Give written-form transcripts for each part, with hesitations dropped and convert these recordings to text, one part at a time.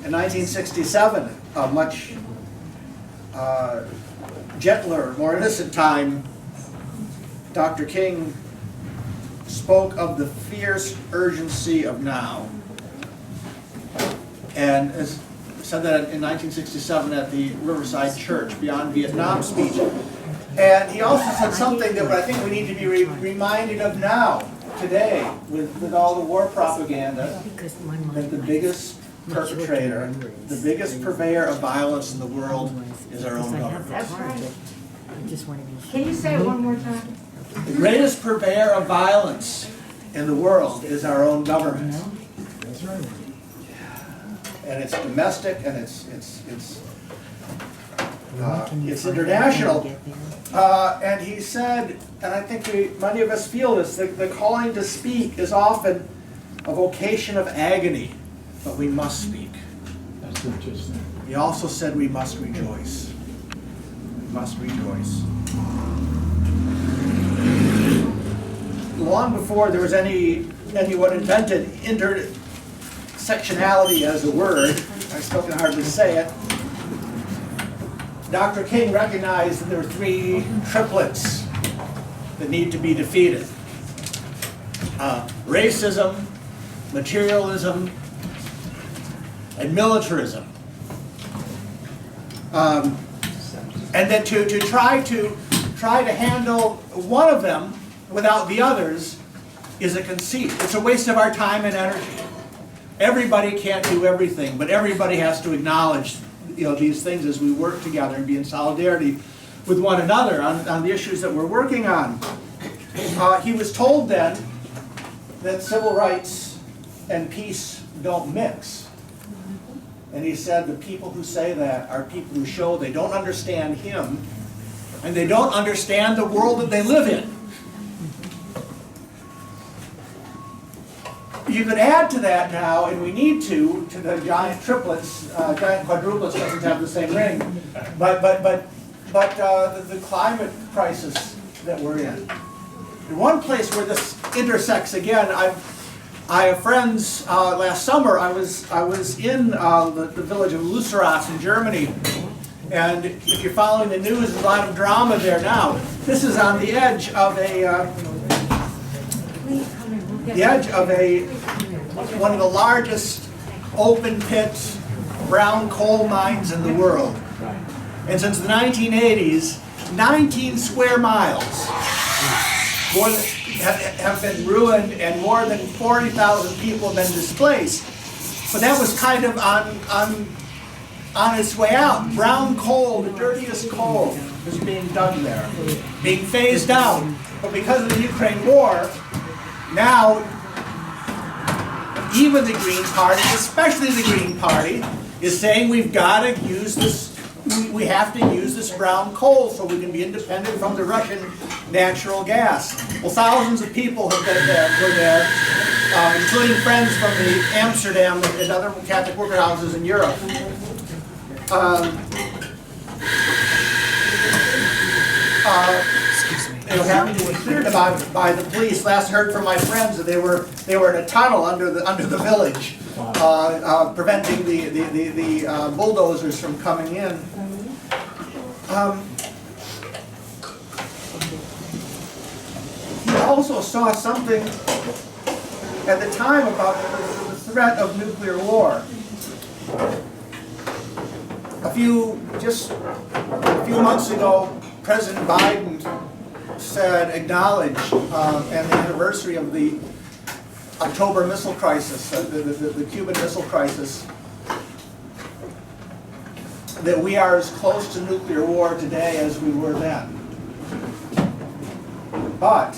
In 1967, a much gentler, more innocent time, Dr. King spoke of the fierce urgency of now. And said that in 1967 at the Riverside Church Beyond Vietnam speech. And he also said something that I think we need to be reminded of now, today, with all the war propaganda, that the biggest perpetrator, the biggest purveyor of violence in the world is our own government. That's right. Can you say it one more time? The greatest purveyor of violence in the world is our own government. That's right. And it's domestic, and it's international. And he said, and I think many of us feel this, the calling to speak is often a vocation of agony, but we must speak. That's interesting. He also said we must rejoice. We must rejoice. Long before there was anyone invented intersectionality as a word, I still can hardly say it, Dr. King recognized that there were three triplets that need to be defeated. Racism, materialism, and militarism. And that to try to handle one of them without the others is a conceit. It's a waste of our time and energy. Everybody can't do everything, but everybody has to acknowledge these things as we work together and be in solidarity with one another on the issues that we're working on. He was told then that civil rights and peace don't mix. And he said the people who say that are people who show they don't understand him and they don't understand the world that they live in. You could add to that now, and we need to the giant triplets, giant quadruplets doesn't have the same ring, but the climate crisis that we're in. And one place where this intersects again, I have friends. Last summer, I was in the village of Lucerat in Germany, and if you're following the news, there's a lot of drama there now. This is on the edge of one of the largest open pit brown coal mines in the world. And since the 1980s, 19 square miles have been ruined and more than 40,000 people have been displaced. But that was kind of on its way out. Brown coal, the dirtiest coal, is being dug there, being phased out. But because of the Ukraine war, now even the Green Party, especially the Green Party, is saying we've got to use this, we have to use this brown coal so we can be independent from the Russian natural gas. Well, thousands of people have been there, were there, including friends from the Amsterdam and other Catholic worker houses in Europe. They were having to be cleared about by the police. Last heard from my friends that they were in a tunnel under the village, preventing the bulldozers from coming in. He also saw something at the time about the threat of nuclear war. Just a few months ago, President Biden acknowledged, and the anniversary of the October missile crisis, the Cuban Missile Crisis, that we are as close to nuclear war today as we were then. But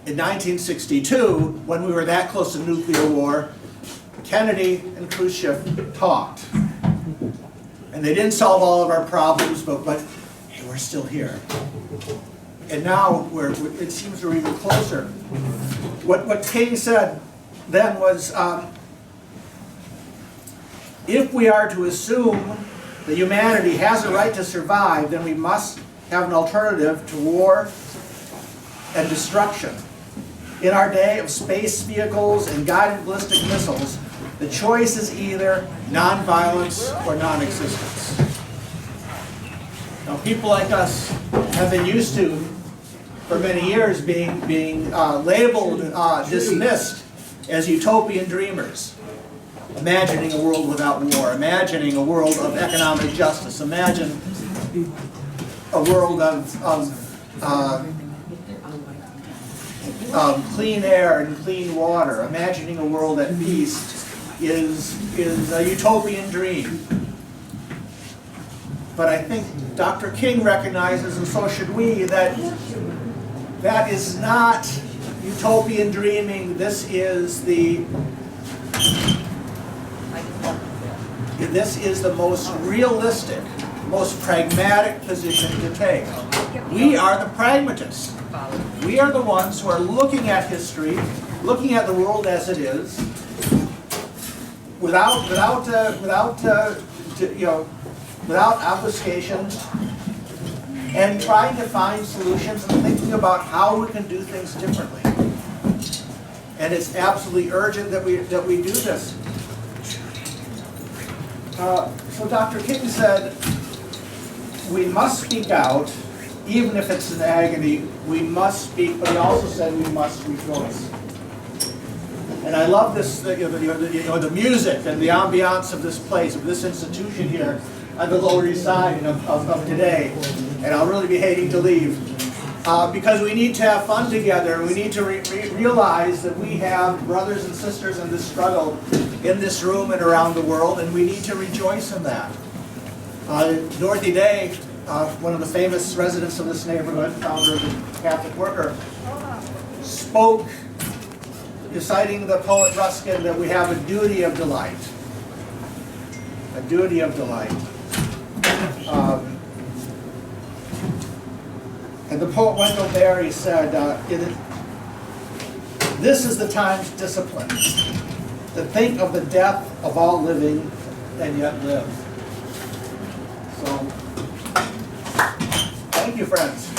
in 1962, when we were that close to nuclear war, Kennedy and Khrushchev talked. And they didn't solve all of our problems, but hey, we're still here. And now it seems we're even closer. What King said then was, if we are to assume that humanity has a right to survive, then we must have an alternative to war and destruction. In our day of space vehicles and guided ballistic missiles, the choice is either nonviolence or non-existence. Now, people like us have been used to, for many years, being labeled, dismissed as utopian dreamers, imagining a world without war, imagining a world of economic justice, imagine a world of clean air and clean water, imagining a world at peace is a utopian dream. But I think Dr. King recognizes, and so should we, that that is not utopian dreaming. This is the most realistic, most pragmatic position to take. We are the pragmatists. We are the ones who are looking at history, looking at the world as it is, without obfuscation, and trying to find solutions and thinking about how we can do things differently. And it's absolutely urgent that we do this. So Dr. King said, we must speak out, even if it's in agony. We must speak, but he also said we must rejoice. And I love this, the music and the ambiance of this place, of this institution here on the Lower East Side of today. And I'll really be hating to leave. Because we need to have fun together. We need to realize that we have brothers and sisters in this struggle in this room and around the world, and we need to rejoice in that. Dorothy Day, one of the famous residents of this neighborhood, founder of the Catholic Worker, spoke, citing the poet Ruskin, that we have a duty of delight. A duty of delight. And the poet Wendell Berry said, this is the time's discipline, to think of the death of all living and yet live. So, thank you, friends.